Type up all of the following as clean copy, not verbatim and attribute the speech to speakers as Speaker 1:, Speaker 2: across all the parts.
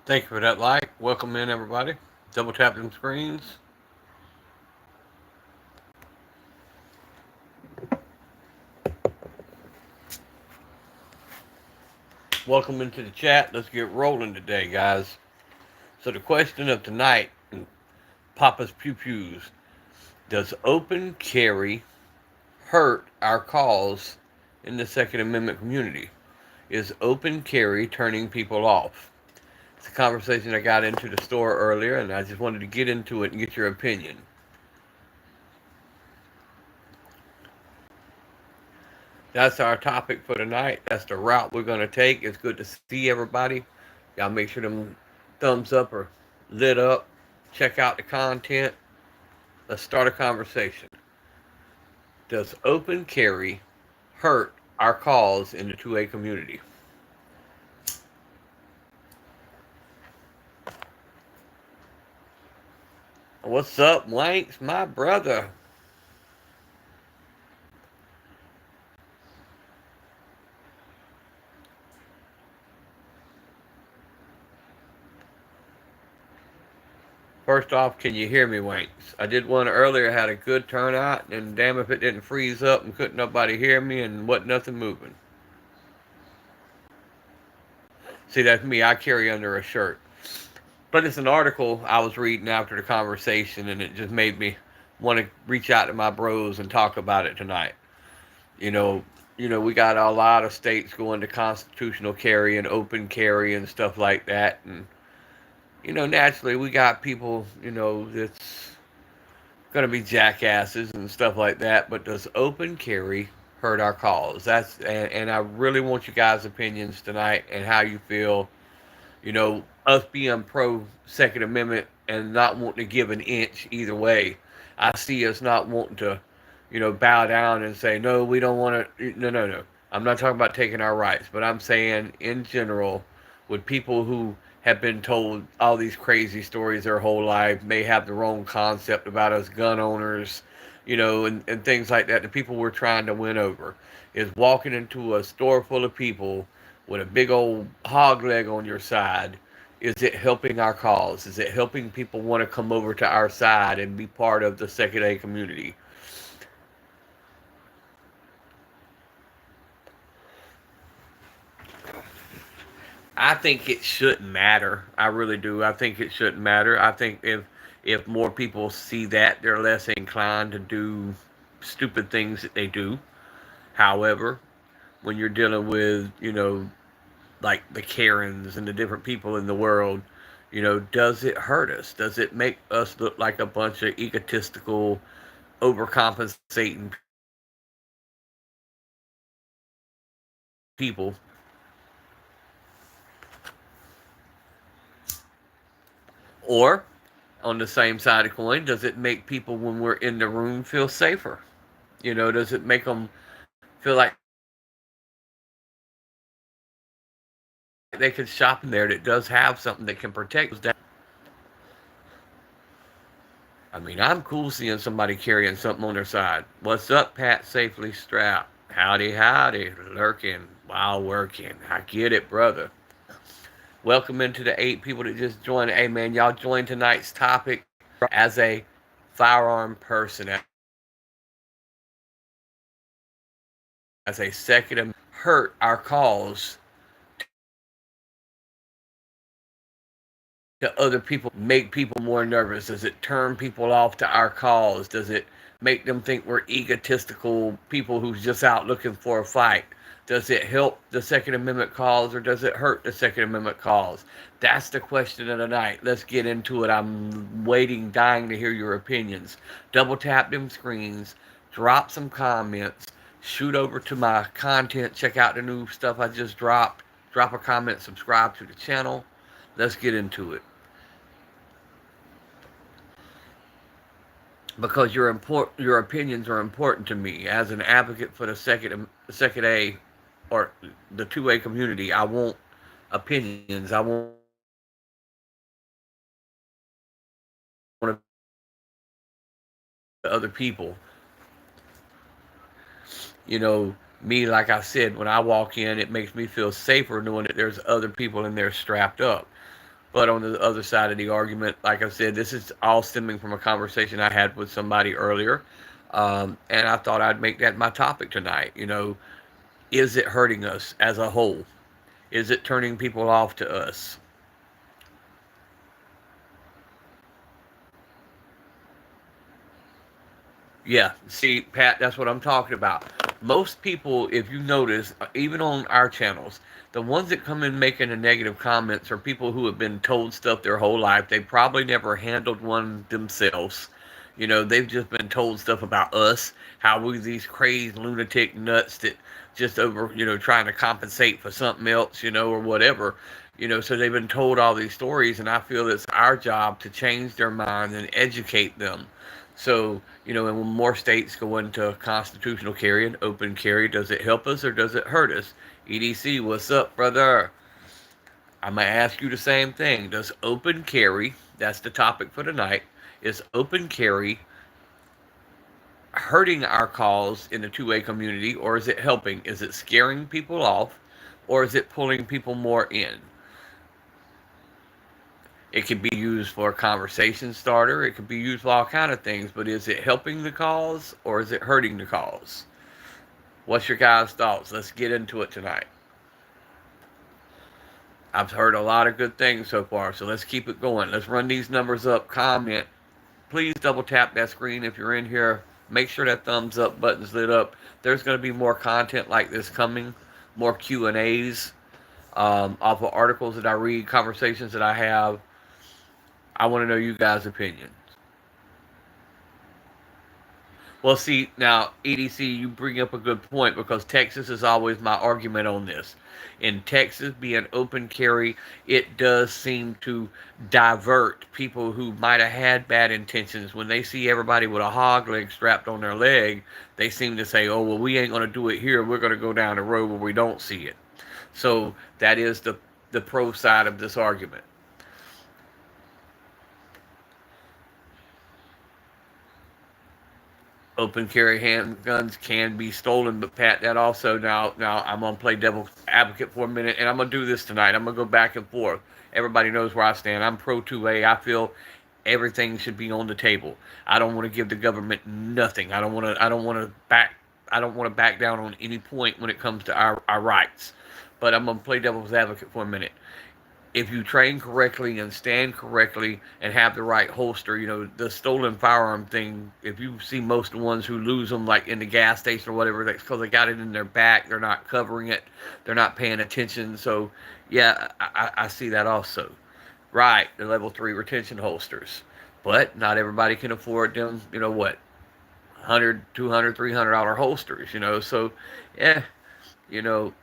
Speaker 1: Thank you for that like. Welcome in, everybody. Double tap them screens. Welcome into the chat. Let's get rolling today, guys. So, the question of tonight, Papa's Pew Pews, does open carry hurt our cause in the Second Amendment community? Is open carry turning people off? It's a conversation I got into the store earlier, and I just wanted to get into it and get your opinion. That's our topic for tonight. That's the route we're going to take. It's good to see everybody. Y'all make sure them thumbs up are lit up. Check out the content. Let's start a conversation. Does open carry hurt our cause in the 2A community? What's up, Wanks, my brother? First off, can you hear me, Wanks? I did one earlier, had a good turnout, and damn if it didn't freeze up and couldn't nobody hear me and wasn't nothing moving. See, that's me. I carry under a shirt. But it's an article I was reading after the conversation, and it just made me want to reach out to my bros and talk about it tonight. You know, we got a lot of states going to constitutional carry and open carry and stuff like that, and naturally we got people, that's gonna be jackasses and stuff like that. But does open carry hurt our cause? And I really want you guys' opinions tonight and how you feel. Us being pro Second Amendment and not wanting to give an inch either way. I see us not wanting to, bow down and say, no, we don't want to. No, no, no. I'm not talking about taking our rights, but I'm saying in general, with people who have been told all these crazy stories their whole life, may have the wrong concept about us gun owners, and things like that. The people we're trying to win over is walking into a store full of people with a big old hog leg on your side. Is it helping our cause? Is it helping people want to come over to our side and be part of the Second A community? I think it shouldn't matter. I really do. I think it shouldn't matter. I think if more people see that, they're less inclined to do stupid things that they do. However, when you're dealing with, like the Karens and the different people in the world, does it hurt us? Does it make us look like a bunch of egotistical, overcompensating people? Or, on the same side of the coin, does it make people when we're in the room feel safer? Does it make them feel like they could shop in there that does have something that can protect them? I mean, I'm cool seeing somebody carrying something on their side. What's up, Pat? Safely strapped. Howdy, howdy. Lurking while working. I get it, brother. Welcome into the 8 people that just joined. Hey, man, y'all joined tonight's topic as a firearm person, as a second hurt our cause to other people, make people more nervous? Does it turn people off to our cause? Does it make them think we're egotistical people who's just out looking for a fight? Does it help the Second Amendment cause or does it hurt the Second Amendment cause? That's the question of the night. Let's get into it. I'm waiting, dying to hear your opinions. Double tap them screens, drop some comments, shoot over to my content, check out the new stuff I just dropped, drop a comment, subscribe to the channel. Let's get into it. Because your opinions are important to me as an advocate for the second A or the 2A community. I want opinions. I want other people. Me, like I said, when I walk in, it makes me feel safer knowing that there's other people in there strapped up. But on the other side of the argument, like I said, this is all stemming from a conversation I had with somebody earlier. And I thought I'd make that my topic tonight. Is it hurting us as a whole? Is it turning people off to us? Yeah, see, Pat, that's what I'm talking about. Most people, if you notice, even on our channels, the ones that come in making the negative comments are people who have been told stuff their whole life. They probably never handled one themselves. They've just been told stuff about us, how we these crazed lunatic nuts that just over, trying to compensate for something else, or whatever. So they've been told all these stories, and I feel it's our job to change their mind and educate them. So, and when more states go into constitutional carry and open carry, does it help us or does it hurt us? EDC, what's up, brother? I'm going to ask you the same thing. Does open carry, that's the topic for tonight, is open carry hurting our cause in the 2A community, or is it helping? Is it scaring people off, or is it pulling people more in? It can be used for a conversation starter. It could be used for all kind of things. But is it helping the cause or is it hurting the cause? What's your guys' thoughts? Let's get into it tonight. I've heard a lot of good things so far, so let's keep it going. Let's run these numbers up. Comment. Please double tap that screen if you're in here. Make sure that thumbs up button's lit up. There's going to be more content like this coming, more Q&As off of articles that I read, conversations that I have. I want to know you guys' opinions. Well, see, now, EDC, you bring up a good point because Texas is always my argument on this. In Texas, being open carry, it does seem to divert people who might have had bad intentions. When they see everybody with a hog leg strapped on their leg, they seem to say, oh, well, we ain't going to do it here. We're going to go down the road where we don't see it. So that is the pro side of this argument. Open carry handguns can be stolen, but Pat, that also now I'm gonna play devil's advocate for a minute, and I'm gonna do this tonight. I'm gonna go back and forth. Everybody knows where I stand. I'm pro 2A. I feel everything should be on the table. I don't want to give the government nothing. I don't want to. I don't want to back down on any point when it comes to our rights. But I'm gonna play devil's advocate for a minute. If you train correctly and stand correctly and have the right holster, the stolen firearm thing, if you see most of the ones who lose them, like in the gas station or whatever, that's because they got it in their back. They're not covering it. They're not paying attention. So, yeah, I see that also. Right, the level 3 retention holsters. But not everybody can afford them, what, $100, $200, $300 holsters, So, yeah, you know,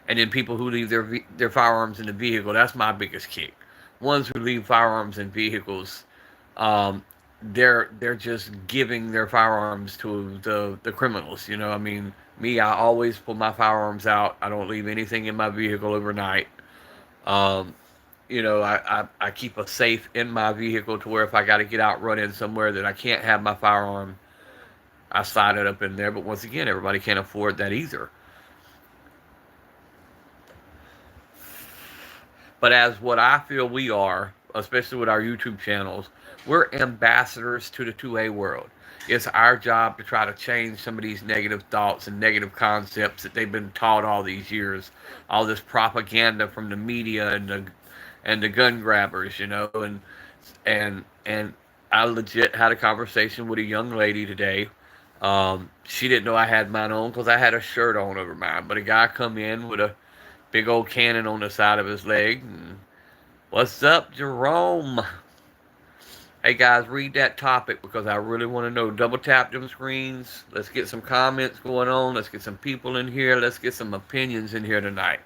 Speaker 1: and then people who leave their firearms in the vehicle. That's my biggest kick. Ones who leave firearms in vehicles, they're just giving their firearms to the criminals. I mean, me, I always pull my firearms out. I don't leave anything in my vehicle overnight. Um, I keep a safe in my vehicle to where if I got to get out running somewhere that I can't have my firearm, I slide it up in there. But once again, everybody can't afford that either. But as what I feel we are, especially with our YouTube channels, we're ambassadors to the 2A world. It's our job to try to change some of these negative thoughts and negative concepts that they've been taught all these years. All this propaganda from the media and the gun grabbers, and I legit had a conversation with a young lady today. She didn't know I had mine on because I had a shirt on over mine. But a guy come in with a big old cannon on the side of his leg. And, what's up, Jerome? Hey guys, read that topic because I really want to know. Double tap them screens. Let's get some comments going on. Let's get some people in here. Let's get some opinions in here tonight.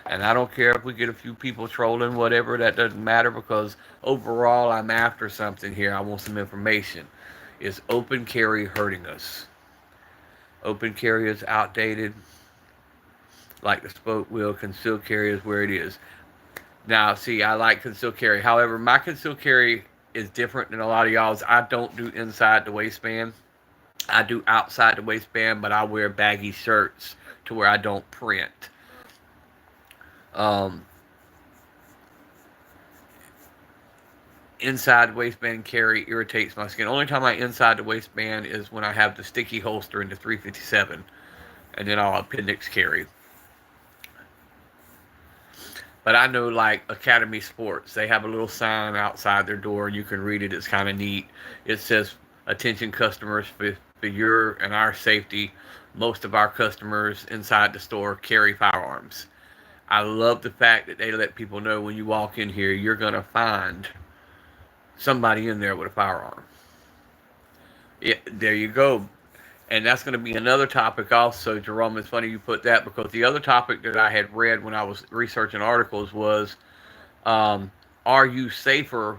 Speaker 1: And I don't care if we get a few people trolling, whatever. That doesn't matter because overall I'm after something here. I want some information. Is open carry hurting us? Open carry is outdated. Like the spoke wheel, concealed carry is where it is. Now, see, I like concealed carry. However, my concealed carry is different than a lot of y'all's. I don't do inside the waistband. I do outside the waistband, but I wear baggy shirts to where I don't print. Um, inside waistband carry irritates my skin. Only time I inside the waistband is when I have the sticky holster in the 357, and then I'll appendix carry. But I know, like Academy Sports, they have a little sign outside their door, and you can read it. It's kind of neat. It says, "Attention customers, for your and our safety, most of our customers inside the store carry firearms." I love the fact that they let people know when you walk in here, you're gonna find somebody in there with a firearm. Yeah, there you go. And that's going to be another topic also, Jerome. It's funny you put that, because the other topic that I had read when I was researching articles was, um, are you safer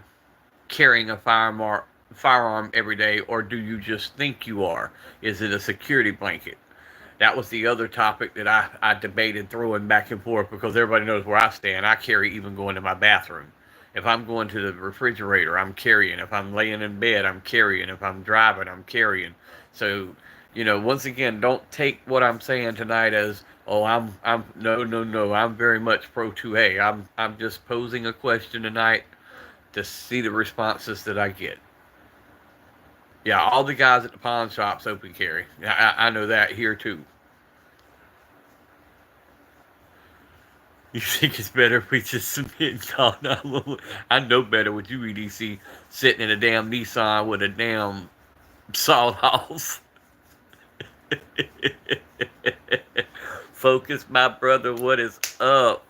Speaker 1: carrying a firearm every day, or do you just think you are? Is it a security blanket? That was the other topic that I debated throwing back and forth, because everybody knows where I stand. I carry even going to my bathroom. If I'm going to the refrigerator, I'm carrying. If I'm laying in bed, I'm carrying. If I'm driving, I'm carrying. So, once again, don't take what I'm saying tonight as, oh, I'm no, no, no. I'm very much pro 2A. I'm just posing a question tonight to see the responses that I get. Yeah, all the guys at the pawn shops open carry. I know that here too. You think it's better if we just submit and call 911? I know better with you, EDC, sitting in a damn Nissan with a damn sawed-off. Focus, my brother. What is up?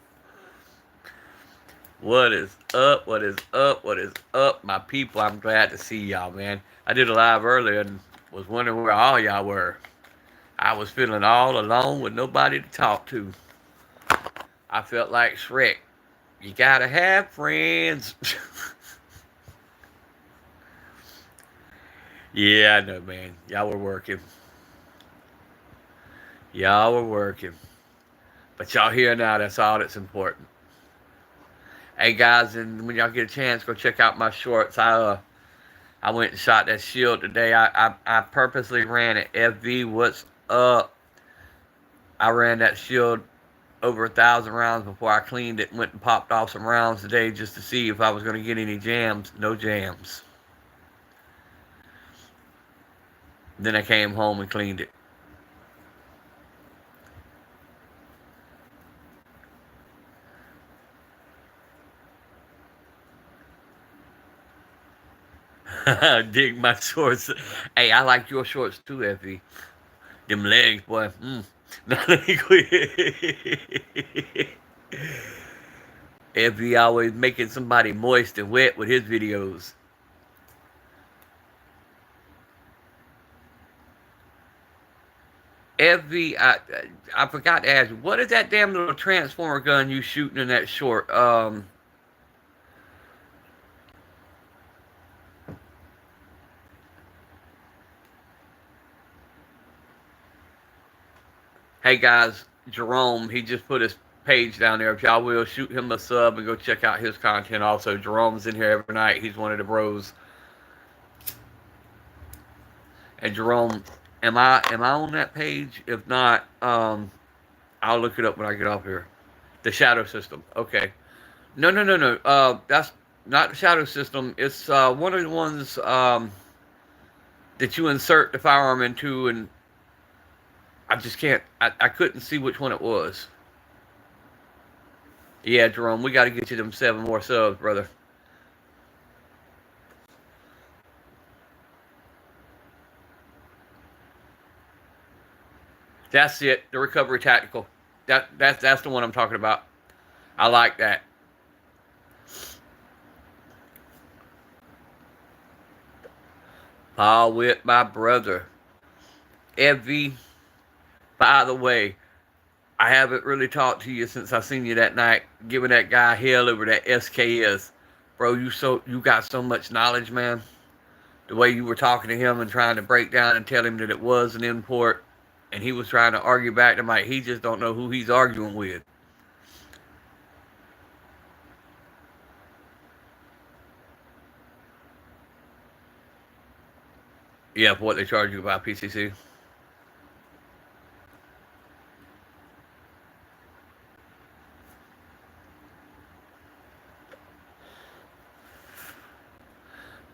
Speaker 1: What is up? What is up? What is up, my people? I'm glad to see y'all, man. I did a live earlier and was wondering where all y'all were. I was feeling all alone with nobody to talk to. I felt like Shrek. You gotta have friends. Yeah, I know, man. Y'all were working. Y'all were working. But y'all here now. That's all that's important. Hey, guys, and when y'all get a chance, go check out my shorts. I went and shot that shield today. I purposely ran it. FV, what's up? I ran that shield over 1,000 rounds before I cleaned it. Went and popped off some rounds today just to see if I was going to get any jams. No jams. Then I came home and cleaned it. Dig my shorts. Hey, I like your shorts too, FV. Them legs, boy. FV always making somebody moist and wet with his videos. FV, I forgot to ask you, what is that damn little transformer gun you shooting in that short? Hey guys, Jerome, he just put his page down there. If y'all will, shoot him a sub and go check out his content. Also, Jerome's in here every night. He's one of the bros. And Jerome, am I on that page? If not, I'll look it up when I get off here. The Shadow System. Okay. No, no, no, no. That's not the Shadow System. It's one of the ones that you insert the firearm into, and I just can't. I couldn't see which one it was. Yeah, Jerome, we got to get you them 7 more subs, brother. That's it. The recovery tactical. That's the one I'm talking about. I like that. Paul with my brother. FV, by the way, I haven't really talked to you since I seen you that night, giving that guy hell over that SKS. Bro, you got so much knowledge, man. The way you were talking to him and trying to break down and tell him that it was an import, and he was trying to argue back to Mike. He just don't know who he's arguing with. Yeah, for what they charge you about PCC.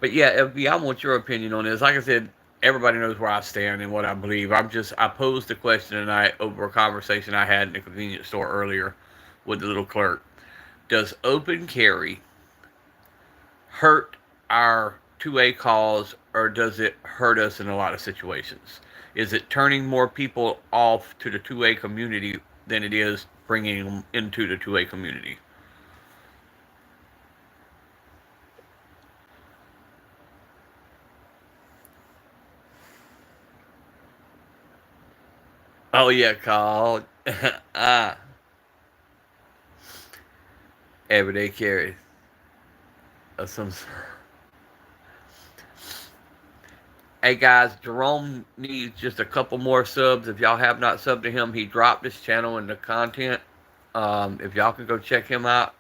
Speaker 1: But yeah, FB, I want your opinion on this. Like I said, everybody knows where I stand and what I believe. I posed the question tonight over a conversation I had in the convenience store earlier with the little clerk. Does open carry hurt our 2A cause, or does it hurt us in a lot of situations? Is it turning more people off to the 2A community than it is bringing them into the 2A community? Oh yeah, Carl. ah, everyday carry of some. Hey guys, Jerome needs just a couple more subs. If y'all have not subbed to him, he dropped his channel in the content. If y'all can go check him out.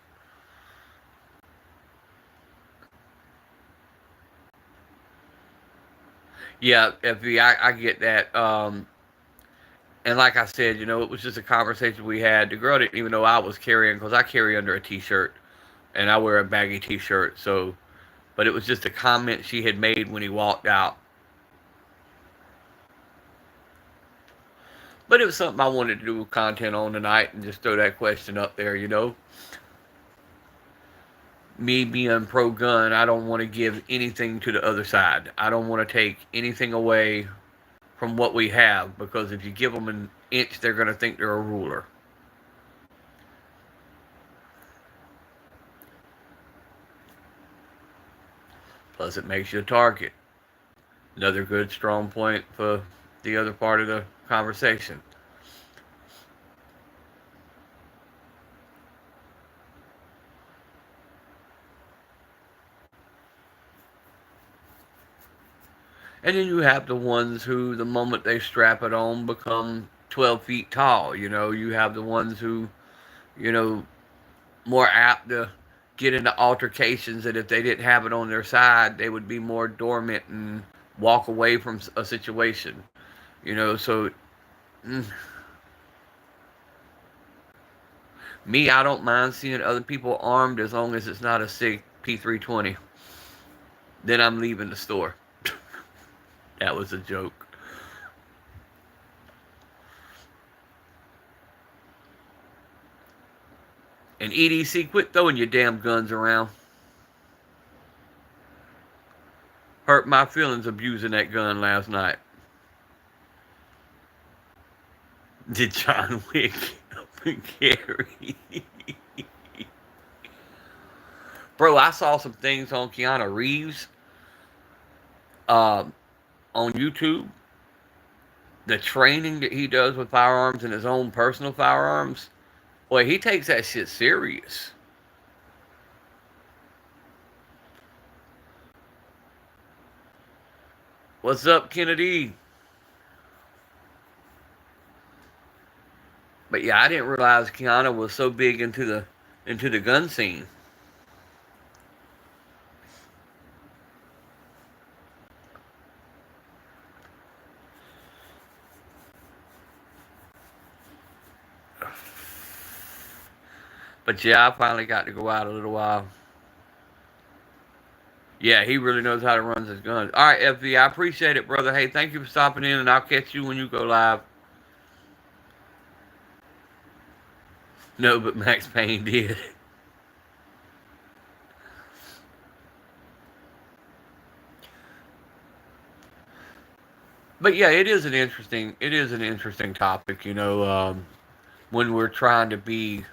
Speaker 1: Yeah, I get that. And like I said, it was just a conversation we had. The girl didn't even know I was carrying because I carry under a t-shirt and I wear a baggy t-shirt. So, but it was just a comment she had made when he walked out. But it was something I wanted to do content on tonight and just throw that question up there. Me being pro gun, I don't want to give anything to the other side. I don't want to take anything away from what we have, because if you give them an inch, they're going to think they're a ruler. Plus, it makes you a target. Another good strong point for the other part of the conversation. And then you have the ones who, the moment they strap it on, become 12 feet tall. You have the ones who, you know, more apt to get into altercations that if they didn't have it on their side, they would be more dormant and walk away from a situation. So mm, me, I don't mind seeing other people armed as long as it's not a SIG P320. Then I'm leaving the store. That was a joke. And EDC, quit throwing your damn guns around. Hurt my feelings abusing that gun last night. Did John Wick carry? Bro, I saw some things on Keanu Reeves on YouTube. The training that he does with firearms and his own personal firearms. Boy, he takes that shit serious. What's up, Kennedy? But yeah, I didn't realize Keanu was so big into the gun scene. But yeah, I finally got to go out a little while. Yeah, he really knows how to run his guns. All right, FV, I appreciate it, brother. Hey, thank you for stopping in, and I'll catch you when you go live. No, but Max Payne did. But yeah, it is an interesting topic. When we're trying to be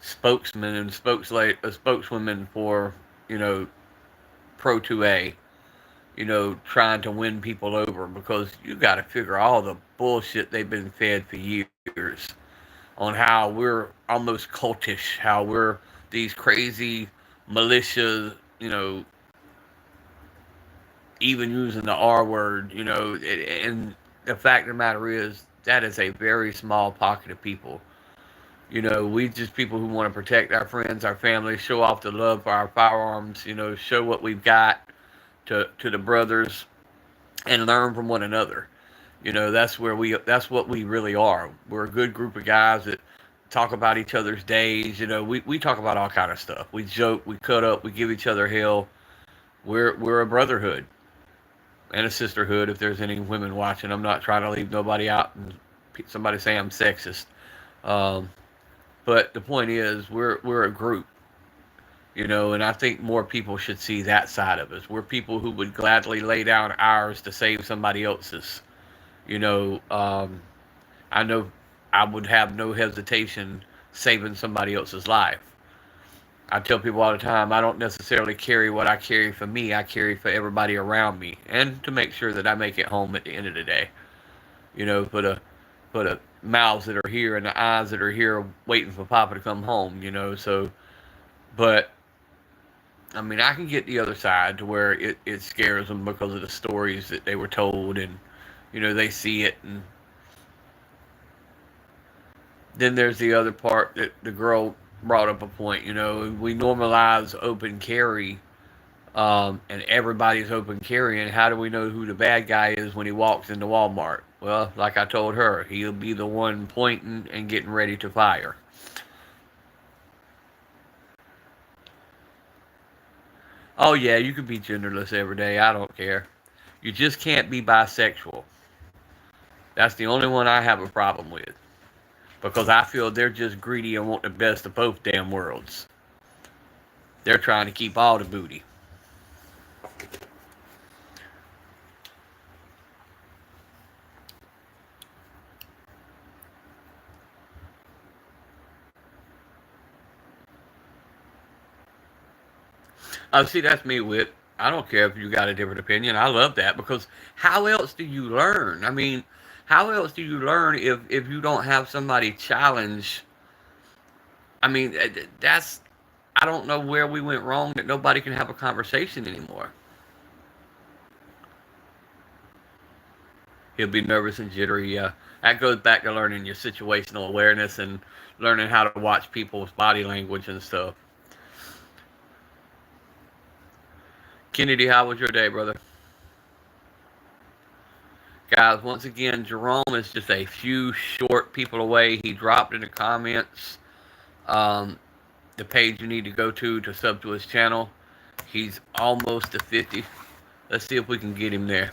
Speaker 1: spokesmen and spokeswomen for you know Pro 2A, trying to win people over, because you got to figure all the bullshit they've been fed for years on how we're almost cultish, how we're these crazy militias, even using the R word, and the fact of the matter is that is a very small pocket of people. We just people who want to protect our friends, our families, show off the love for our firearms, show what we've got to the brothers, and learn from one another. That's what we really are. We're a good group of guys that talk about each other's days. We talk about all kind of stuff. We joke, we cut up, we give each other hell. We're a brotherhood and a sisterhood. If there's any women watching, I'm not trying to leave nobody out and somebody say I'm sexist. Um, but the point is, we're a group, and I think more people should see that side of us. We're people who would gladly lay down ours to save somebody else's. You know, um, I know I would have no hesitation saving somebody else's life. I tell people all the time, I don't necessarily carry what I carry for me. I carry for everybody around me, and to make sure that I make it home at the end of the day. For the mouths that are here and the eyes that are here waiting for Papa to come home. So, but I mean, I can get the other side to where it scares them because of the stories that they were told, and they see it. And then there's the other part that the girl brought up a point. We normalize open carry, and everybody's open carrying. How do we know who the bad guy is when he walks into Walmart? Well, like I told her, he'll be the one pointing and getting ready to fire. Oh yeah, you can be genderless every day. I don't care. You just can't be bisexual. That's the only one I have a problem with, because I feel they're just greedy and want the best of both damn worlds. They're trying to keep all the booty. See, that's me with. I don't care if you got a different opinion. I love that, because how else do you learn? I mean, how else do you learn if you don't have somebody challenge? I mean, that's. I don't know where we went wrong that nobody can have a conversation anymore. He'll be nervous and jittery. Yeah, that goes back to learning your situational awareness and learning how to watch people's body language and stuff. Kennedy, how was your day, brother? Guys, once again, Jerome is just a few short people away. He dropped in the comments um, the page you need to go to sub to his channel. He's almost to 50. Let's see if we can get him there.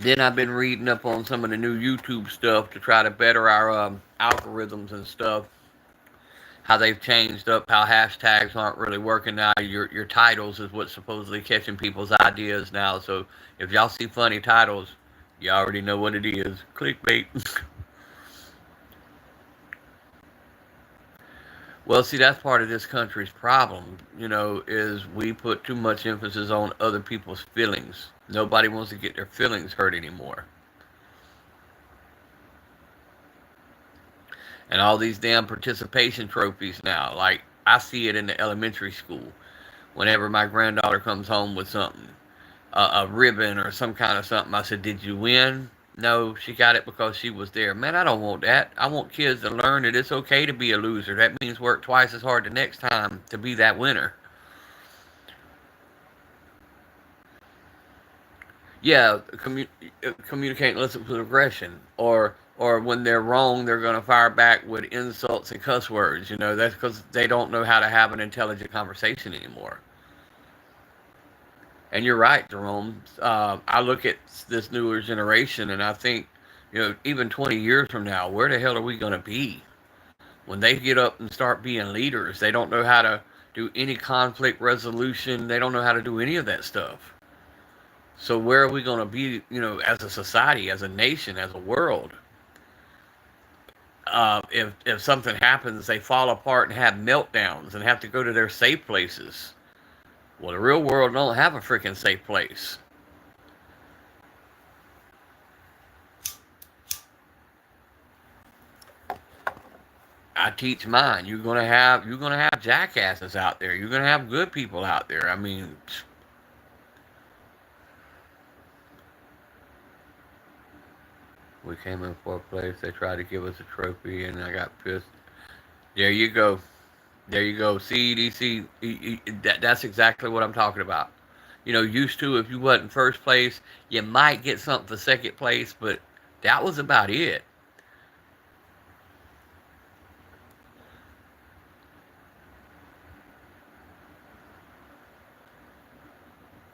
Speaker 1: Then I've been reading up on some of the new YouTube stuff to try to better our algorithms and stuff. How they've changed up how hashtags aren't really working now. Your titles is what's supposedly catching people's ideas now. So if y'all see funny titles, you already know what it is. Clickbait. Well, see, that's part of this country's problem, is we put too much emphasis on other people's feelings. Nobody wants to get their feelings hurt anymore. And all these damn participation trophies now. Like, I see it in the elementary school. Whenever my granddaughter comes home with something, a ribbon or some kind of something, I said, "Did you win?" No, she got it because she was there. Man, I don't want that. I want kids to learn that it's okay to be a loser. That means work twice as hard the next time to be that winner. Yeah, communicate and listen with aggression, or when they're wrong, they're going to fire back with insults and cuss words. That's because they don't know how to have an intelligent conversation anymore. And you're right, Jerome. I look at this newer generation, and I think, even 20 years from now, where the hell are we going to be when they get up and start being leaders? They don't know how to do any conflict resolution. They don't know how to do any of that stuff. So where are we going to be, as a society, as a nation, as a world? If something happens, they fall apart and have meltdowns and have to go to their safe places. Well, the real world don't have a freaking safe place. I teach mine. You're gonna have jackasses out there. You're gonna have good people out there. I mean, we came in fourth place. They tried to give us a trophy, and I got pissed. There you go. There you go. CEDC. That's exactly what I'm talking about. Used to, if you wasn't first place, you might get something for second place, but that was about it.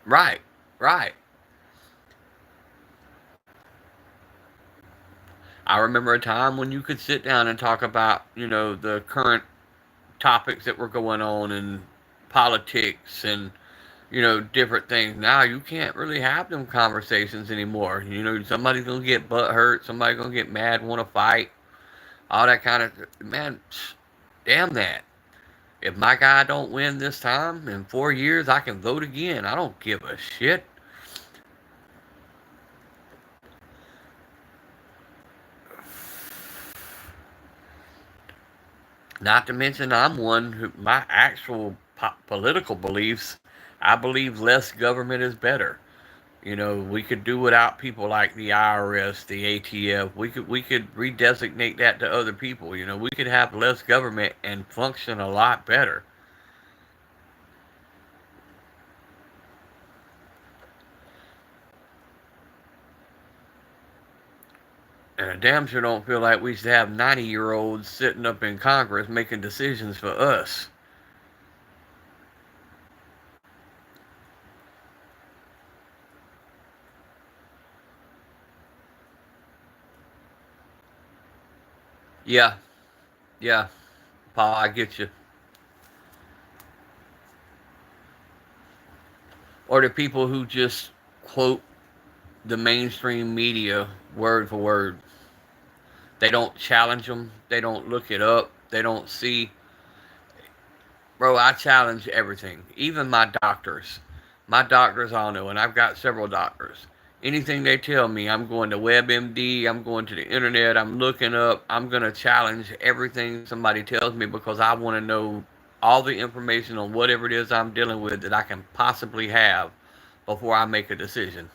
Speaker 1: Right, right. I remember a time when you could sit down and talk about, the current topics that were going on in politics and, different things. Now you can't really have them conversations anymore. Somebody's gonna get butt hurt, somebody's gonna get mad, want to fight, all that kind of, man. Damn that. If my guy don't win this time in 4 years, I can vote again. I don't give a shit. Not to mention, I'm one who my actual political beliefs. I believe less government is better. We could do without people like the IRS, the ATF. We could redesignate that to other people. We could have less government and function a lot better. And I damn sure don't feel like we should have 90-year-olds sitting up in Congress making decisions for us. Yeah, yeah, Paul, I get you. Or the people who just quote the mainstream media word for word. They don't challenge them. They don't look it up. They don't see. Bro, I challenge everything. Even my doctors. My doctors all know, and I've got several doctors. Anything they tell me, I'm going to WebMD, I'm going to the internet, I'm looking up, I'm going to challenge everything somebody tells me because I want to know all the information on whatever it is I'm dealing with that I can possibly have before I make a decision.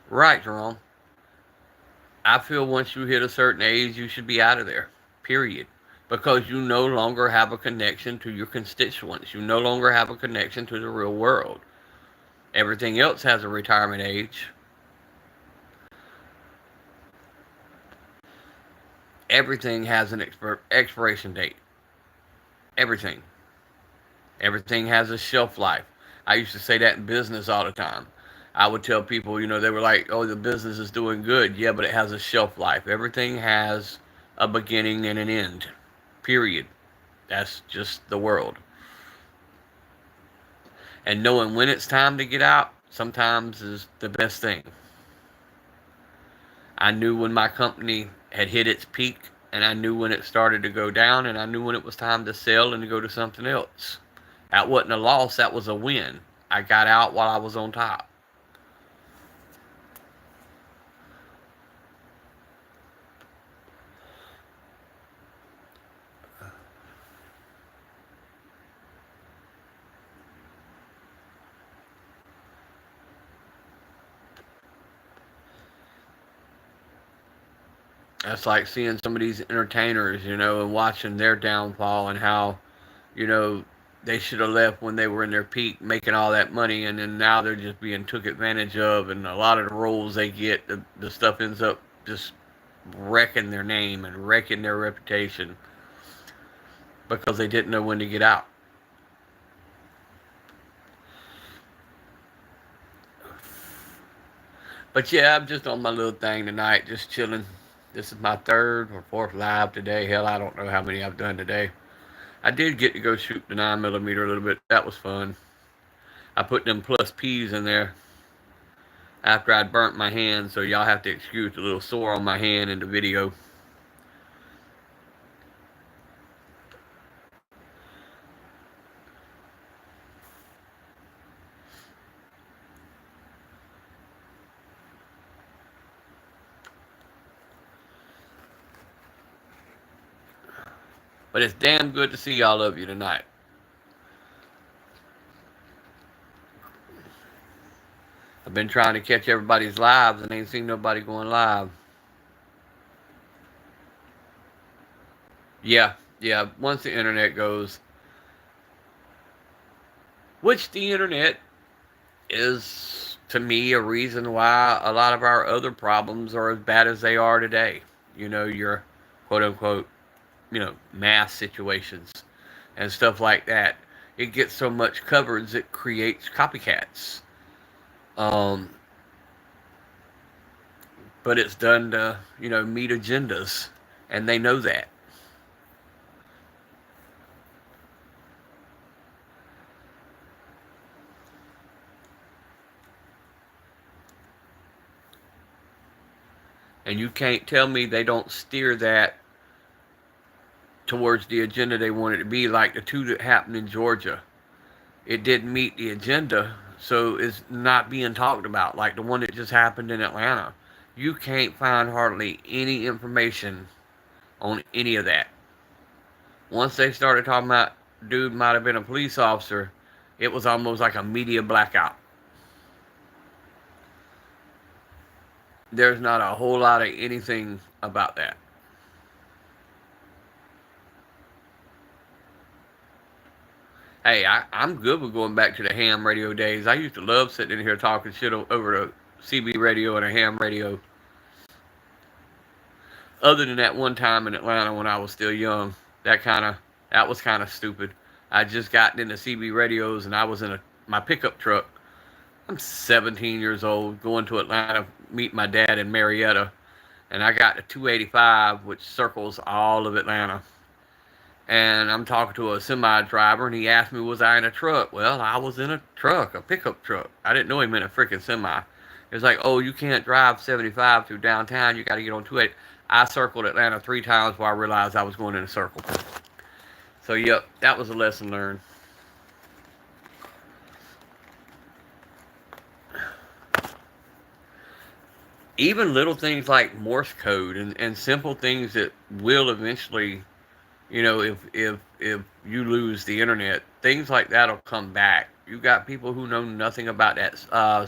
Speaker 1: Right, Jerome. I feel once you hit a certain age, you should be out of there. Period. Because you no longer have a connection to your constituents. You no longer have a connection to the real world. Everything else has a retirement age. Everything has an expiration date. Everything. Everything has a shelf life. I used to say that in business all the time. I would tell people, they were like, oh, the business is doing good. Yeah, but it has a shelf life. Everything has a beginning and an end. Period. That's just the world. And knowing when it's time to get out sometimes is the best thing. I knew when my company had hit its peak, and I knew when it started to go down, and I knew when it was time to sell and to go to something else. That wasn't a loss, that was a win. I got out while I was on top. That's like seeing some of these entertainers, and watching their downfall and how, you know, they should have left when they were in their peak making all that money, and then now they're just being took advantage of, and a lot of the roles they get, the stuff ends up just wrecking their name and wrecking their reputation because they didn't know when to get out. But yeah, I'm just on my little thing tonight, just chilling. This is my third or fourth live today. Hell, I don't know how many I've done today. I did get to go shoot the 9mm a little bit. That was fun. I put them plus P's in there after I'd burnt my hand, so y'all have to excuse the little sore on my hand in the video. But it's damn good to see all of you tonight. I've been trying to catch everybody's lives and ain't seen nobody going live. Yeah, yeah, once the internet goes, which the internet is, to me, a reason why a lot of our other problems are as bad as they are today. Your quote unquote mass situations and stuff like that. It gets so much coverage it creates copycats. Um, but it's done to meet agendas, and they know that. And you can't tell me they don't steer that towards the agenda they want it to be, like the two that happened in Georgia. It didn't meet the agenda, so it's not being talked about, like the one that just happened in Atlanta. You can't find hardly any information on any of that. Once they started talking about dude might have been a police officer, it was almost like a media blackout. There's not a whole lot of anything about that. Hey, I'm good with going back to the ham radio days. I used to love sitting in here talking shit over the CB radio and a ham radio. Other than that one time in Atlanta when I was still young, that was kind of stupid. I just gotten into CB radios and I was in my pickup truck. I'm 17 years old, going to Atlanta, meet my dad in Marietta, and I got the 285, which circles all of Atlanta. And I'm talking to a semi driver, and he asked me, was I in a truck? Well, I was in a truck, a pickup truck. I didn't know he meant a freaking semi. It was like, oh, you can't drive 75 through downtown. You got to get on 280. I circled Atlanta 3 times before I realized I was going in a circle. So, yep, that was a lesson learned. Even little things like Morse code and simple things that will eventually, if you lose the internet, things like that'll come back. You got people who know nothing about that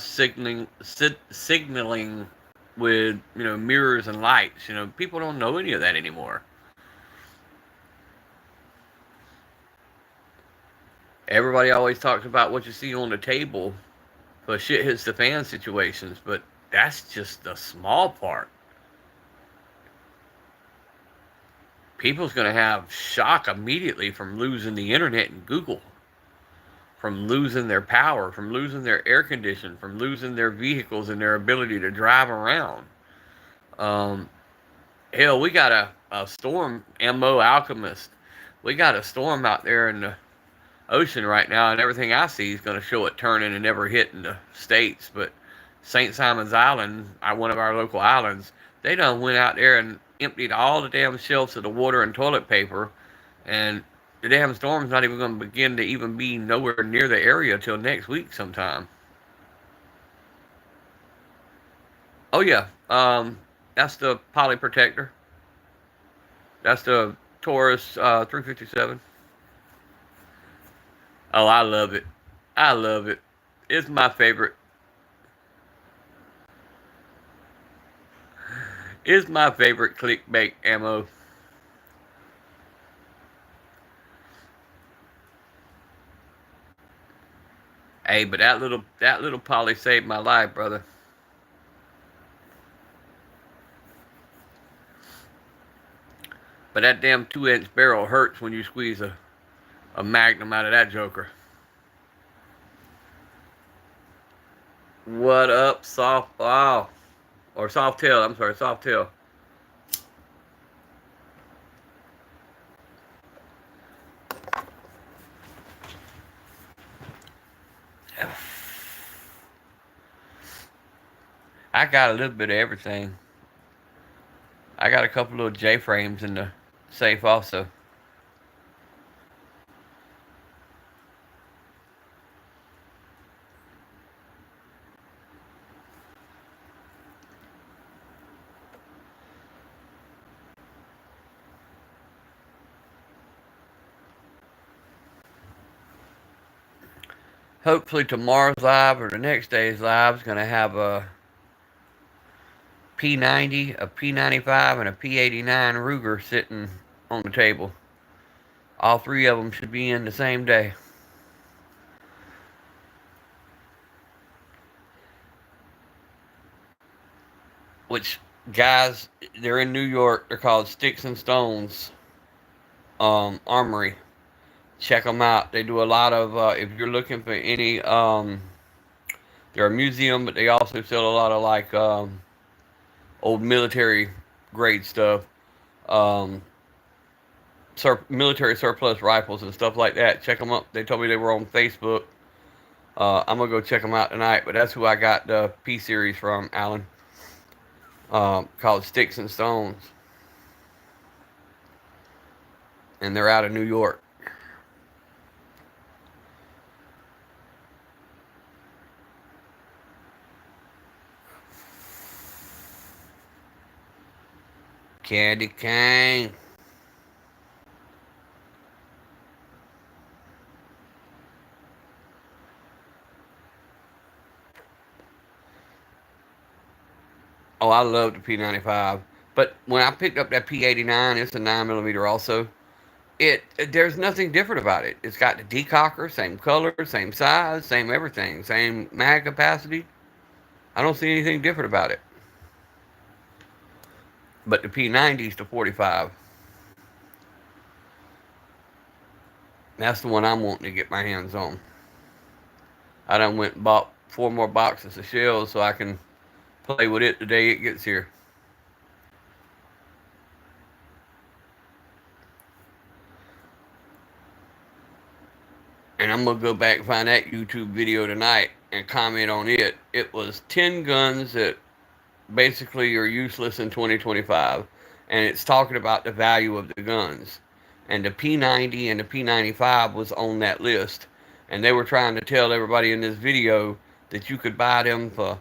Speaker 1: signaling with mirrors and lights. People don't know any of that anymore. Everybody always talks about what you see on the table for shit hits the fan situations, but that's just the small part. People's going to have shock immediately from losing the internet and Google, from losing their power, from losing their air conditioning, from losing their vehicles and their ability to drive around. Um, Hell, we got a storm, MO Alchemist. We got a storm out there in the ocean right now, and everything I see is going to show it turning and never hitting the States. But St. Simon's Island, one of our local islands, they done went out there and emptied all the damn shelves of the water and toilet paper, and the damn storm's not even going to begin to even be nowhere near the area till next week sometime. Oh yeah, that's the poly protector. That's the Taurus 357. Oh, I love it. I love it. It's my favorite. It's my favorite clickbait ammo. Hey, but that little poly saved my life, brother. But that damn 2-inch barrel hurts when you squeeze a magnum out of that joker. What up, soft? Oh, or soft tail. I'm sorry, soft tail. I got a little bit of everything. I got a couple little J frames in the safe also. Hopefully tomorrow's live or the next day's live is gonna have a P90, a P95, and a P89 Ruger sitting on the table. All three of them should be in the same day. Which, guys, they're in New York. They're called Sticks and Stones. Armory. Check them out. They do a lot of, if you're looking for any, they're a museum, but they also sell a lot of like old military grade stuff, um, military surplus rifles and stuff like that. Check them up. They told me they were on Facebook. I'm gonna go check them out tonight. But that's who I got the P series from, Alan. Called Sticks and Stones, and they're out of New York. Candy cane. Oh, I love the P95. But when I picked up that P89, it's a 9mm also. There's nothing different about it. It's got the decocker, same color, same size, same everything, same mag capacity. I don't see anything different about it. But the P90 is the 45. That's the one I'm wanting to get my hands on. I done went and bought 4 more boxes of shells so I can play with it the day it gets here. And I'm going to go back and find that YouTube video tonight and comment on it. It was 10 guns that basically are useless in 2025. And it's talking about the value of the guns. And the P90 and the P95 was on that list. And they were trying to tell everybody in this video that you could buy them for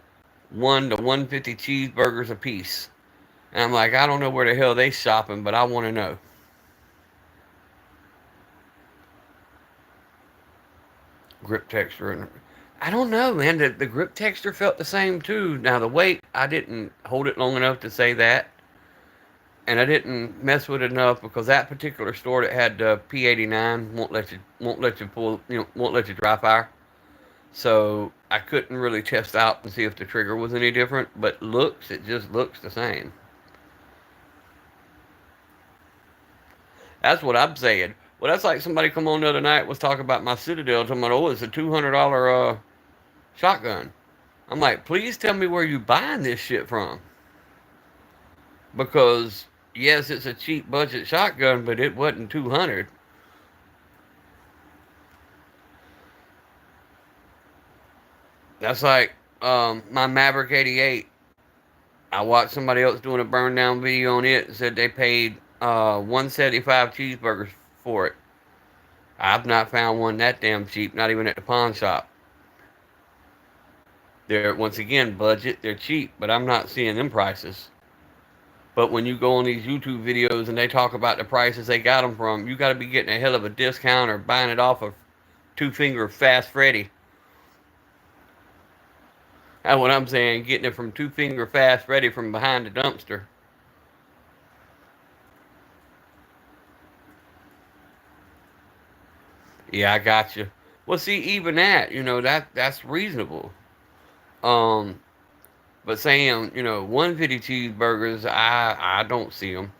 Speaker 1: 1 to 150 cheeseburgers a piece. And I'm like, I don't know where the hell they shopping, but I want to know. Grip texture, and I don't know, man. The grip texture felt the same too. Now the weight, I didn't hold it long enough to say that, and I didn't mess with it enough because that particular store that had the P89 won't let you pull, won't let you dry fire. So I couldn't really test out and see if the trigger was any different. But it just looks the same. That's what I'm saying. Well, that's like somebody come on the other night was talking about my Citadel, talking about, oh, it's a $200 shotgun. I'm like, please tell me where you buying this shit from. Because yes, it's a cheap budget shotgun, but it wasn't 200. That's like my Maverick 88. I watched somebody else doing a burn down video on it and said they paid 175 cheeseburgers for it. I've not found one that damn cheap, not even at the pawn shop. They're, once again, budget, they're cheap, but I'm not seeing them prices. But when you go on these YouTube videos and they talk about the prices they got them from, you got to be getting a hell of a discount or buying it off of Two Finger Fast Freddy. That's what I'm saying, getting it from Two Finger Fast Freddy from behind the dumpster. Yeah, I got you. Well, see, even that, that's reasonable. Um, but saying, 150 cheeseburgers, I don't see them.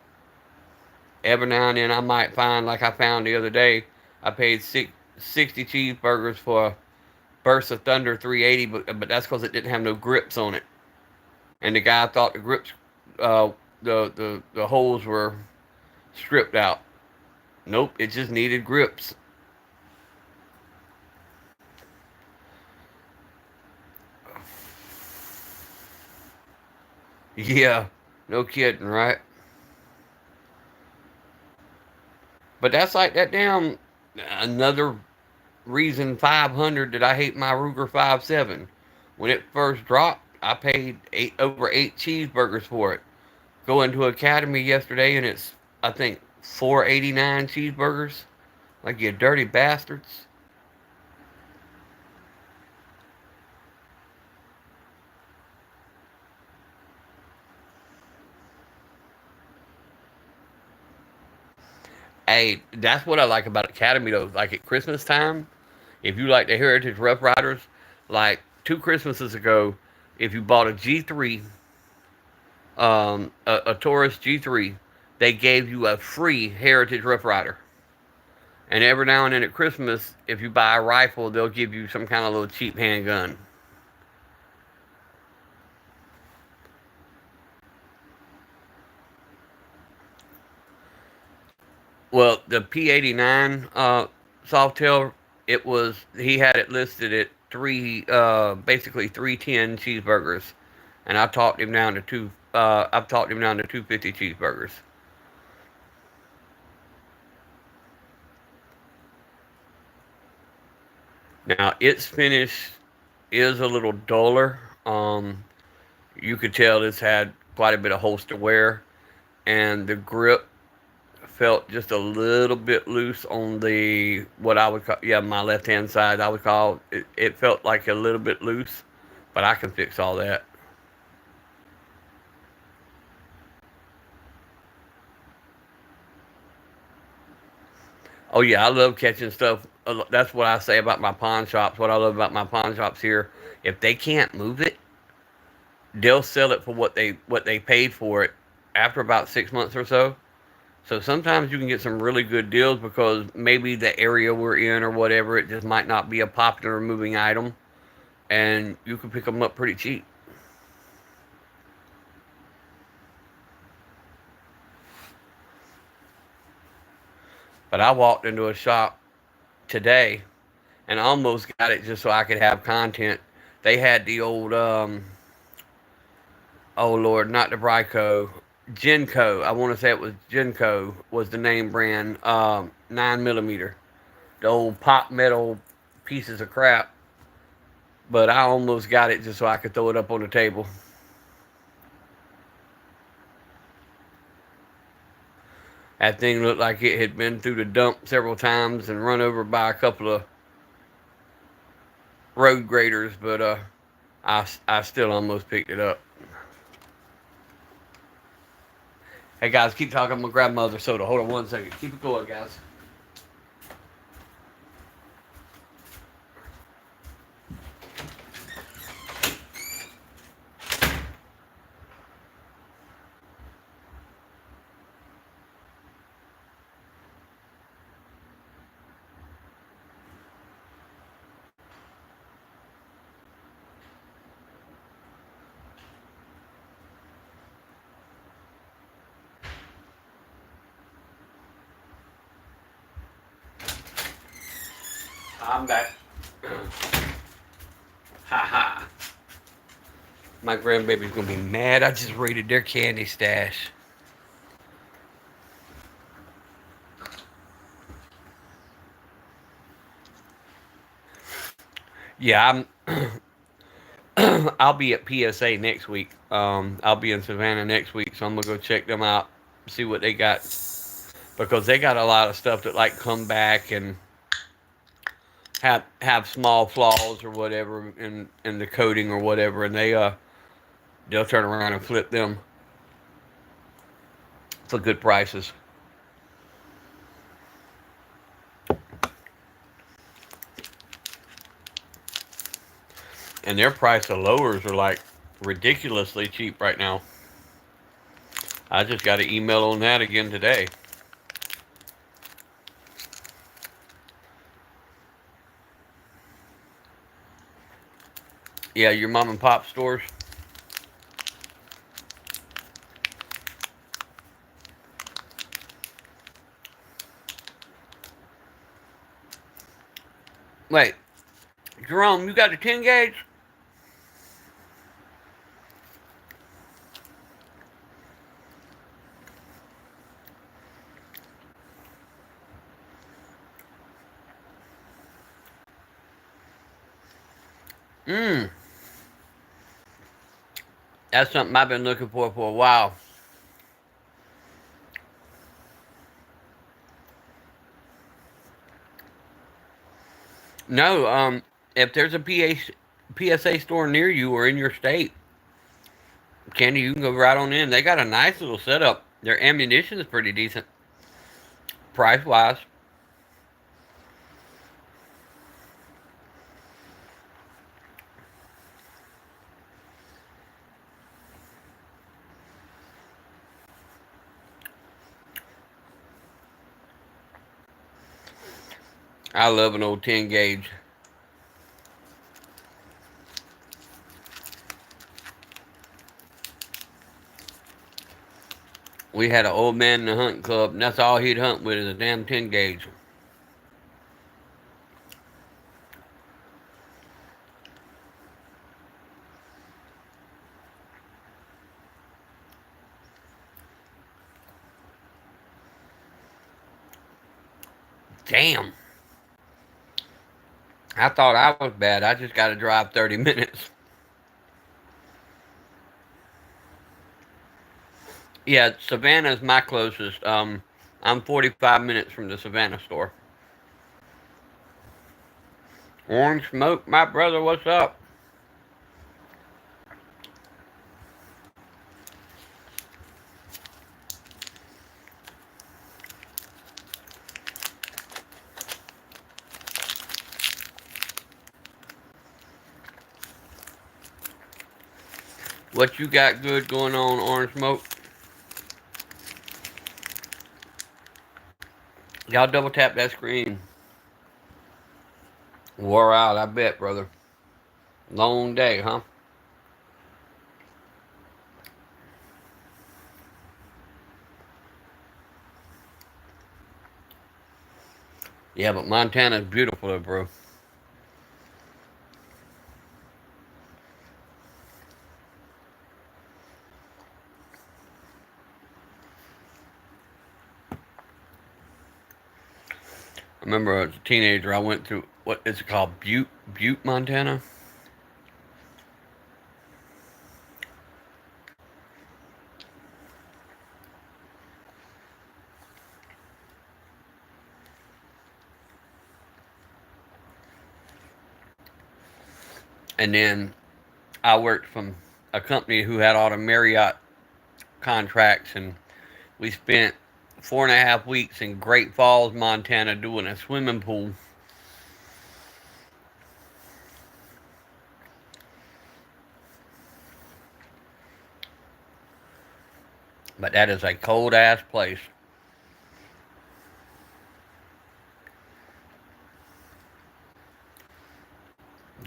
Speaker 1: Every now and then I might find, like I found the other day, I paid 60 cheeseburgers for a Burst of Thunder 380, but that's because it didn't have no grips on it. And the guy thought the grips, the holes were stripped out. Nope, it just needed grips. Yeah, no kidding, right? But that's like that damn another reason 500 that I hate my Ruger 57. When it first dropped, I paid over 8 cheeseburgers for it. Going to Academy yesterday and it's I think 489 cheeseburgers. Like you dirty bastards. Hey, that's what I like about Academy though. Like at Christmas time, if you like the Heritage Rough Riders, like 2 Christmases ago, if you bought a G3, a Taurus G3, they gave you a free Heritage Rough Rider. And every now and then at Christmas, if you buy a rifle, they'll give you some kind of little cheap handgun. Well, the P89 Softail, it was he had it listed at basically 310 cheeseburgers, and I talked him down to two. I've talked him down to 250 cheeseburgers. Now its finish is a little duller. You could tell this had quite a bit of holster wear, and the grip felt just a little bit loose on the what I would call, yeah, my left hand side. I would call it, it felt like a little bit loose, but I can fix all that. Oh yeah, I love catching stuff. That's what I say about my pawn shops. What I love about my pawn shops here, if they can't move it, they'll sell it for what they paid for it after about 6 months or so. So sometimes you can get some really good deals because maybe the area we're in or whatever, it just might not be a popular moving item, and you can pick them up pretty cheap. But I walked into a shop today and almost got it just so I could have content. They had the old oh Lord, not the Bryco, Genco. I want to say it was Genco was the name brand. 9 millimeter, the old pop metal pieces of crap. But I almost got it just so I could throw it up on the table. That thing looked like it had been through the dump several times and run over by a couple of road graders, but I still almost picked it up. Hey guys, keep talking. I'm gonna grab my other soda. Hold on 1 second. Keep it going, guys. I'm back. Ha ha. My grandbaby's gonna be mad. I just raided their candy stash. Yeah, I'll be at PSA next week. I'll be in Savannah next week, so I'm gonna go check them out, see what they got, because they got a lot of stuff that like come back and have small flaws or whatever in the coating or whatever, and they'll turn around and flip them for good prices. And their price of lowers are like ridiculously cheap right now. I just got an email on that again today. Yeah, your mom and pop stores. Wait, Jerome, you got the 10 gauge? Mmm, that's something I've been looking for a while. No, if there's a PSA store near you or in your state, Candy, you can go right on in. They got a nice little setup. Their ammunition is pretty decent, price wise.
Speaker 2: I love an old 10 gauge. We had an old man in the hunting club, and that's all he'd hunt with is a damn 10 gauge. Damn. I thought I was bad. I just got to drive 30 minutes. Yeah, Savannah's my closest. I'm 45 minutes from the Savannah store. Orange Smoke, my brother, what's up? What you got good going on, Orange Smoke? Y'all double tap that screen. Wore out, I bet, brother. Long day, huh? Yeah, but Montana's beautiful, though, bro. I remember as a teenager, I went through what is it called, Butte, Montana, and then I worked from a company who had all the Marriott contracts, and we spent 4.5 weeks in Great Falls, Montana, doing a swimming pool. But that is a cold ass place.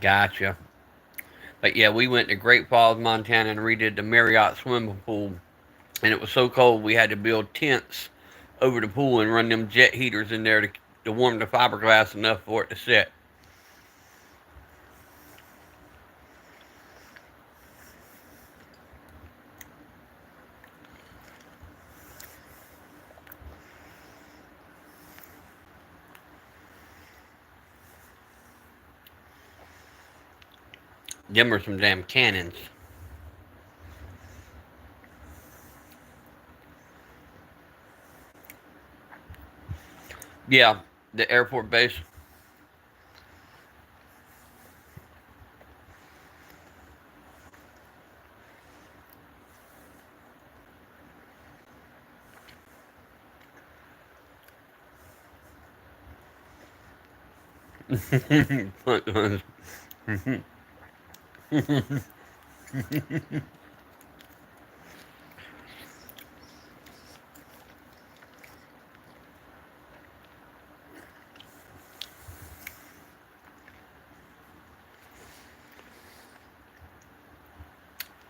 Speaker 2: Gotcha. But yeah, we went to Great Falls, Montana, and redid the Marriott swimming pool, and it was so cold we had to build tents over the pool and run them jet heaters in there to warm the fiberglass enough for it to set. Them were some damn cannons. Yeah, the airport base.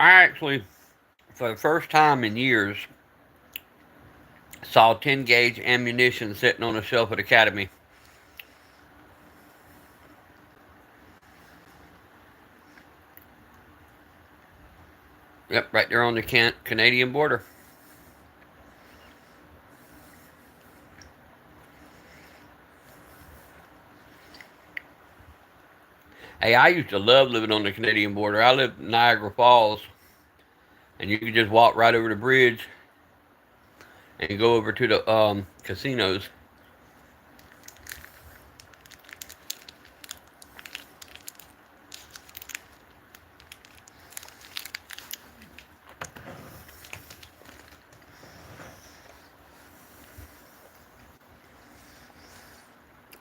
Speaker 2: I actually, for the first time in years, saw 10 gauge ammunition sitting on a shelf at Academy. Yep, right there on the Canadian border. Hey, I used to love living on the Canadian border. I lived in Niagara Falls, and you could just walk right over the bridge and go over to the casinos.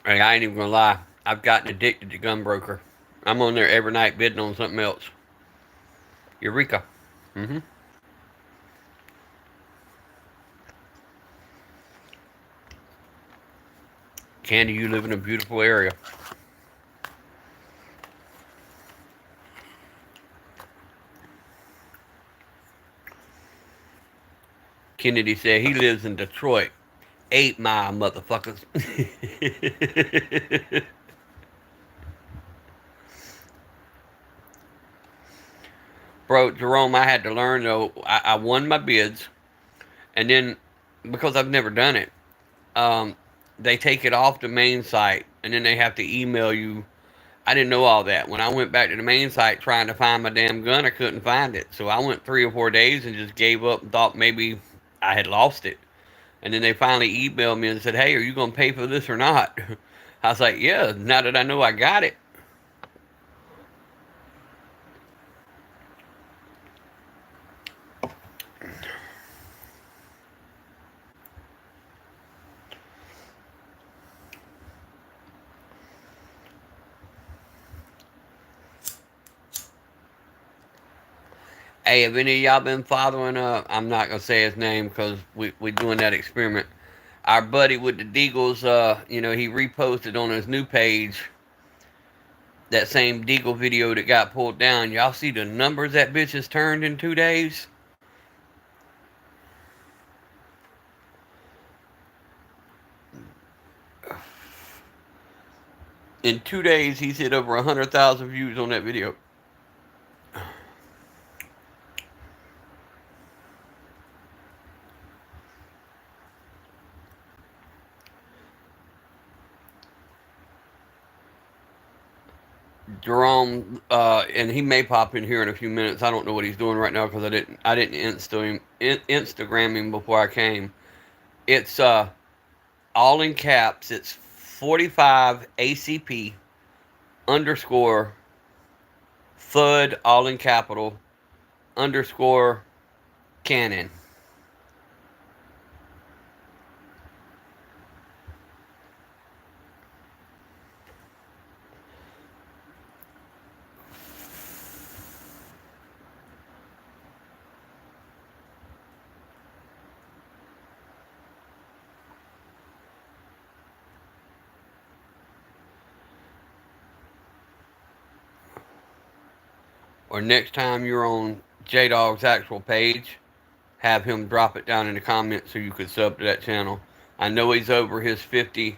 Speaker 2: Hey, I ain't even gonna lie. I've gotten addicted to Gunbroker. I'm on there every night bidding on something else. Eureka. Mm-hmm. Candy, you live in a beautiful area. Kennedy said he lives in Detroit. 8 Mile, motherfuckers. Bro, Jerome, I had to learn though. I won my bids, and then because I've never done it, um, they take it off the main site, and then they have to email you. I didn't know all that. When I went back to the main site trying to find my damn gun, I couldn't find it. So I went 3 or 4 days and just gave up and thought maybe I had lost it. And then they finally emailed me and said, "Hey, are you gonna pay for this or not?" I was like, "Yeah." Now that I know I got it. Hey, have any of y'all been following? I'm not gonna say his name because we doing that experiment. Our buddy with the Deagles, he reposted on his new page that same Deagle video that got pulled down. Y'all see the numbers that bitch has turned in 2 days? In 2 days, he's hit over 100,000 views on that video. Jerome, and he may pop in here in a few minutes. I don't know what he's doing right now because I didn't Instagram him before I came. It's all in caps. It's 45 ACP underscore FUD all in capital underscore cannon. Or next time you're on J Dog's actual page, have him drop it down in the comments so you could sub to that channel. I know he's over his 50,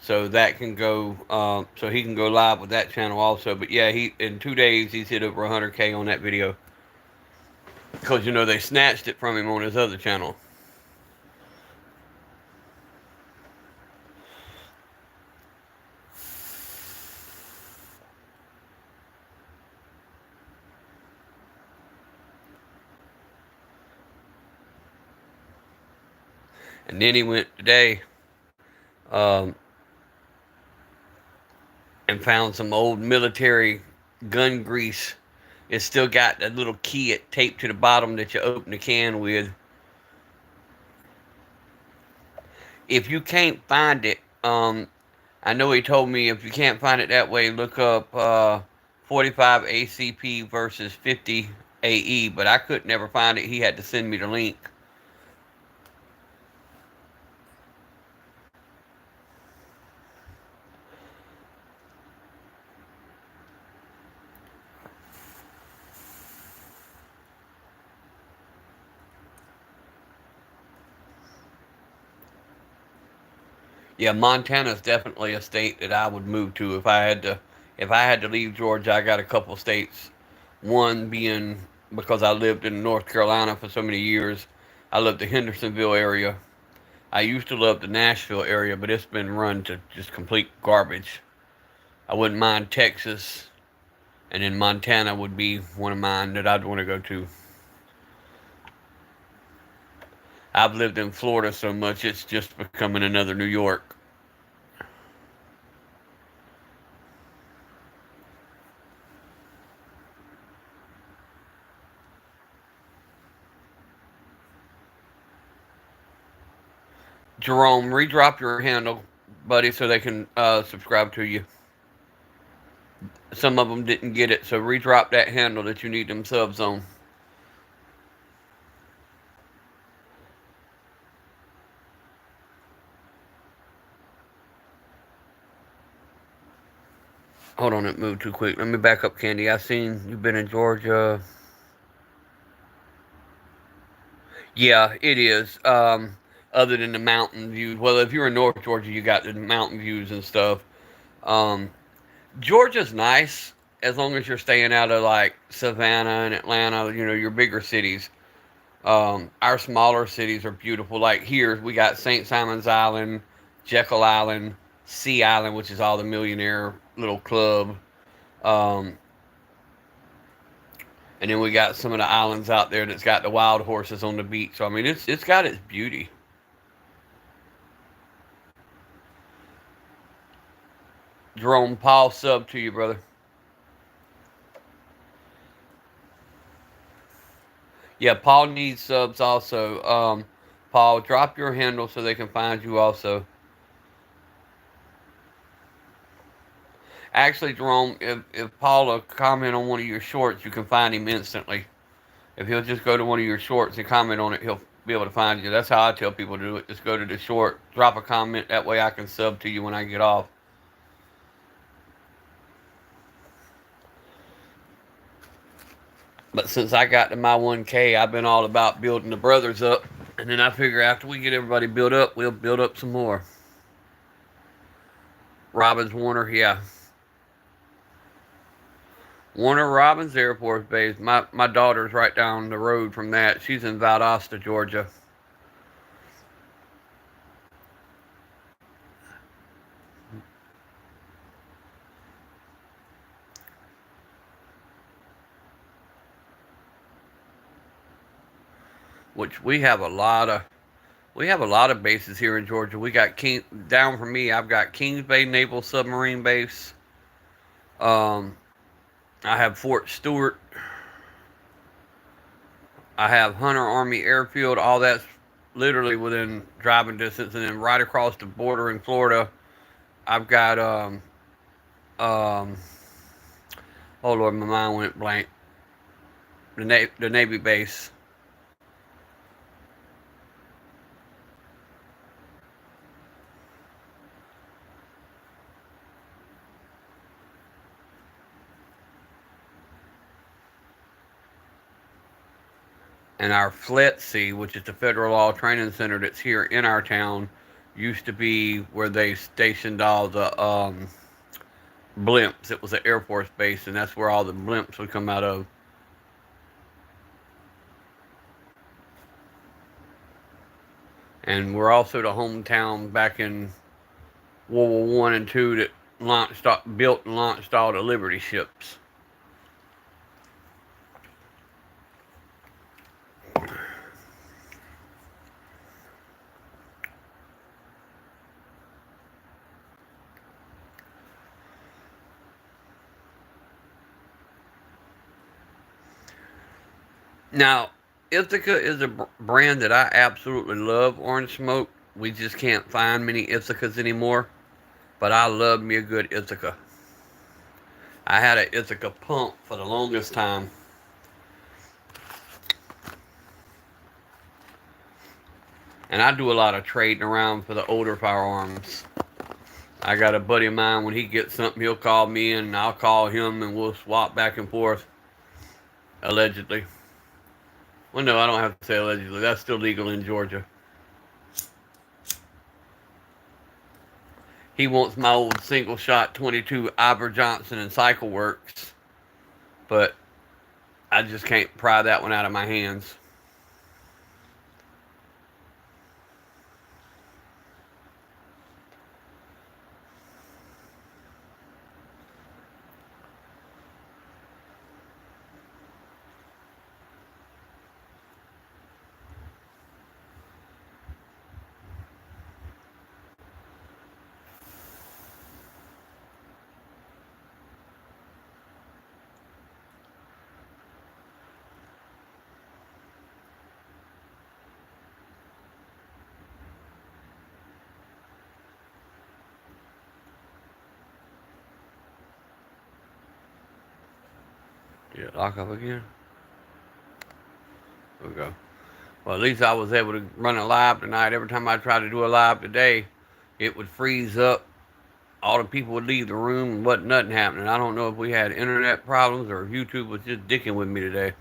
Speaker 2: so that can go. So he can go live with that channel also. But yeah, he in 2 days he's hit over 100K on that video because they snatched it from him on his other channel. And then he went today um, and found some old military gun grease. It's still got that little key it taped to the bottom that you open the can with. If you can't find it, I know he told me if you can't find it that way, look up 45 ACP versus 50 AE, but I could never find it. He had to send me the link. Yeah, Montana's definitely a state that I would move to if I had to. If I had to leave Georgia, I got a couple states. One being because I lived in North Carolina for so many years. I love the Hendersonville area. I used to love the Nashville area, but it's been run to just complete garbage. I wouldn't mind Texas, and then Montana would be one of mine that I'd want to go to. I've lived in Florida so much, it's just becoming another New York. Jerome, redrop your handle, buddy, so they can subscribe to you. Some of them didn't get it, so redrop that handle that you need them subs on. hold on, it moved too quick. Let me back up, Candy. I seen you've been in Georgia. Yeah, it is. Other than the mountain views. Well, if you're in North Georgia, you got the mountain views and stuff. Um, Georgia's nice as long as you're staying out of like Savannah and Atlanta. You know, your bigger cities. Our smaller cities are beautiful. Like here, we got St. Simon's Island, Jekyll Island, Sea Island, which is all the millionaire little club. Um, and then we got some of the islands out there that's got the wild horses on the beach. So I mean, it's got its beauty. Jerome Paul sub to you, brother. Yeah, Paul needs subs also. Paul, drop your handle so they can find you also. Actually, Jerome, if Paul will comment on one of your shorts, you can find him instantly. If he'll just go to one of your shorts and comment on it, he'll be able to find you. That's how I tell people to do it. Just go to the short, drop a comment. That way I can sub to you when I get off. But since I got to my 1K, I've been all about building the brothers up. And then I figure after we get everybody built up, we'll build up some more. Robbins Warner, yeah. Warner Robins Air Force Base. My daughter's right down the road from that. She's in Valdosta, Georgia. Which we have a lot of bases here in Georgia. We got down from me. I've got Kings Bay Naval Submarine Base. Um, I have Fort Stewart. I have Hunter Army Airfield. All that's literally within driving distance, and then right across the border in Florida, I've got um oh Lord, my mind went blank. The Navy base. And our FLETC, which is the Federal Law Training Center that's here in our town, used to be where they stationed all the blimps. It was an Air Force base, and that's where all the blimps would come out of. And we're also the hometown back in World War One and Two that built and launched all the Liberty ships. Now, Ithaca is a brand that I absolutely love, Orange Smoke. We just can't find many Ithacas anymore. But I love me a good Ithaca. I had an Ithaca pump for the longest time. And I do a lot of trading around for the older firearms. I got a buddy of mine, when he gets something, he'll call me and I'll call him and we'll swap back and forth. Allegedly. Well, no, I don't have to say allegedly. That's still legal in Georgia. He wants my old single shot 22 Iver Johnson and Cycle Works. But I just can't pry that one out of my hands. Did it lock up again? There we go. Well, at least I was able to run a live tonight. Every time I tried to do a live today, it would freeze up all the people would leave the room and wasn't nothing happening. I don't know if we had internet problems or if YouTube was just dicking with me today.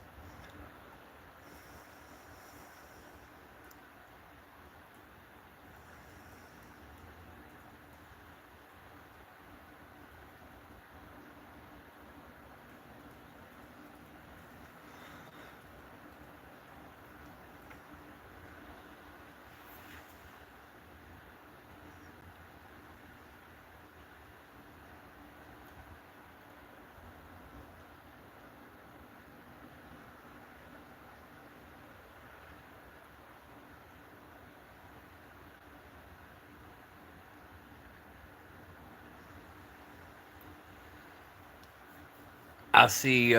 Speaker 2: I see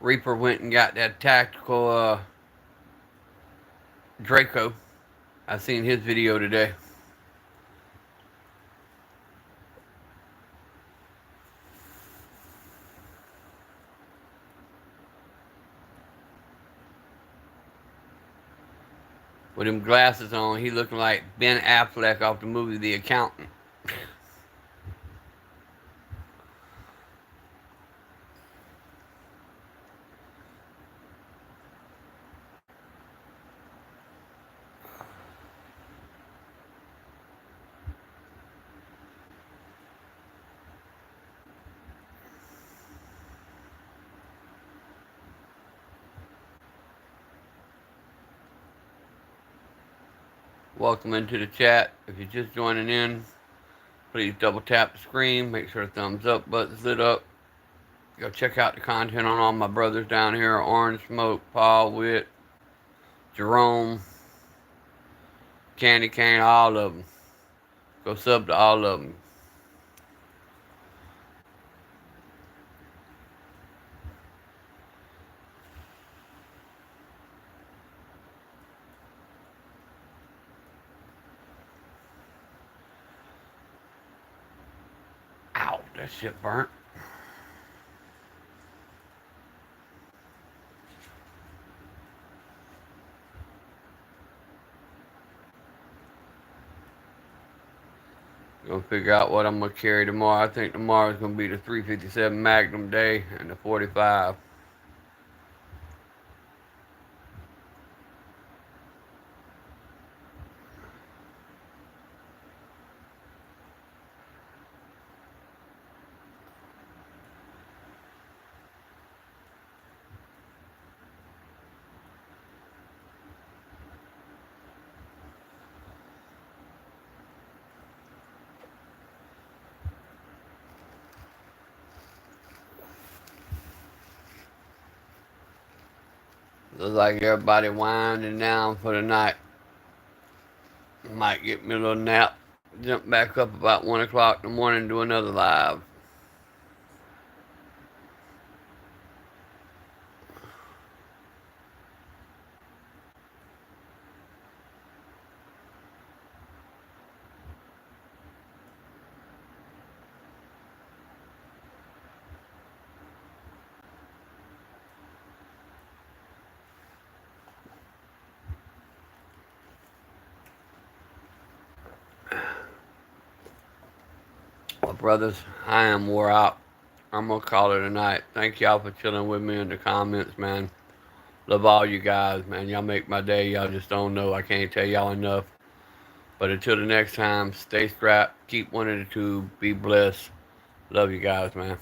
Speaker 2: Reaper went and got that tactical Draco. I seen his video today. With them glasses on, he looking like Ben Affleck off the movie The Accountant. Welcome into the chat. If you're just joining in, please double tap the screen. Make sure the thumbs up button's lit up. Go check out the content on all my brothers down here. Orange Smoke, Paul Witt, Jerome, Candy Cane, all of them. Go sub to all of them. Ow, that shit burnt. Gonna figure out what I'm gonna carry tomorrow. I think tomorrow's gonna be the 357 Magnum day and the 45. Looks like everybody winding down for the night. Might get me a little nap. Jump back up about 1 o'clock in the morning and do another live. Well, brothers, I am wore out. I'm gonna call it a night. Thank y'all for chilling with me in the comments, man. Love all you guys, man. Y'all make my day. Y'all just don't know. I can't tell y'all enough. But until the next time, stay strapped, keep one in the tube, be blessed. Love you guys, man.